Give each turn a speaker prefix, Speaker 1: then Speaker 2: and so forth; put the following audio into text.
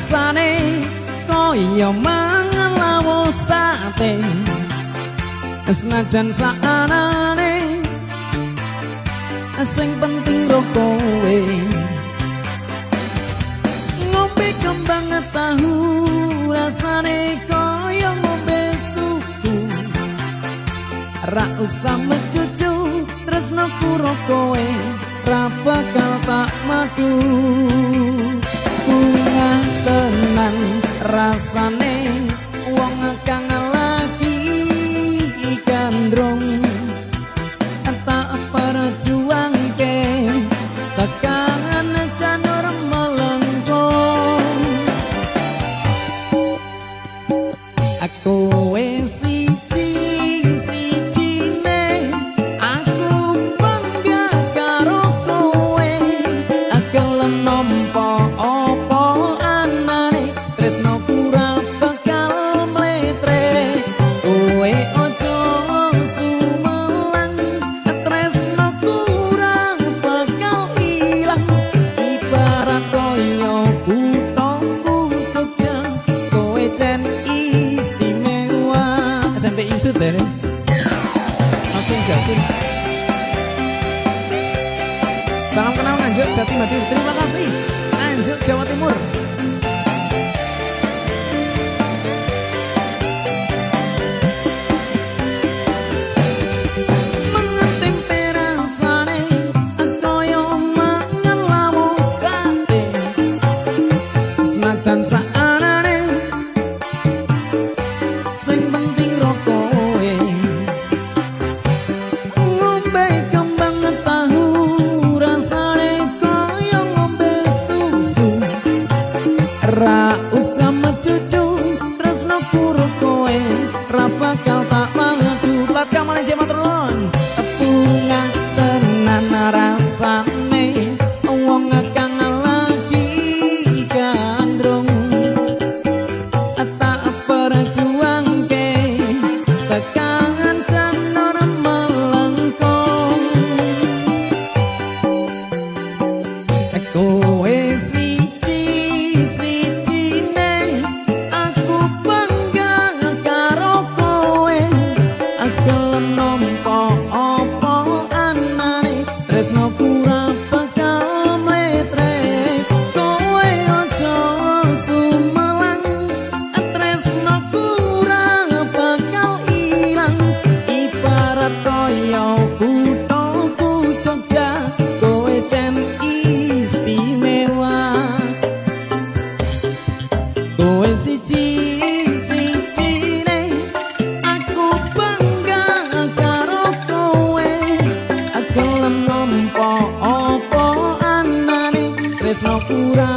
Speaker 1: rasane kaya mangan lawuh sate senajan saanane sing penting ro kowe ngombe kembang tahu rasane kaya ngombe susu ra usah mecucu tresnoku ro kowe ra bakal tak madu bunga tenan rasane wong kang lagi gandrung tak perjuangke tekan janur melengkung aku wis siji-sijine aku bangga karo kowe gelem nampa apa anane tresnoku ra bakal mletre kowe ojo sumelang tresnoku ra bakal ilang ibarat koyo kuthaku Jogja kowe jen istimewa SMP isut deh langsung jasin. Salam kenal Nganjuk Jatimati. Terima kasih Nganjuk Jawa Timur. Mengetempe rasane kaya mangan lawuh sate senajan saanane sing penting ro kowe ngombe kembang tahu rasane kaya ngombe susu ra usah mecucu tresnoku ro kowe ra bakal tak madu plat ka Malaysia matur nuwun bunga tenan rasane wong kang lagi gandrung tak perjuangke tekan janur melengkung kowe siji-sijine aku bangga karo kowe gelem nampa apa anane tresnoku ra bakal mletre kowe aja sumelang tresnoku ra bakal ilang ibarat kaya kuthaku Jogja kowe jen istimewa kowe siji-sijine aku bangga karo kowe gelem nampa apa anane tresnoku ra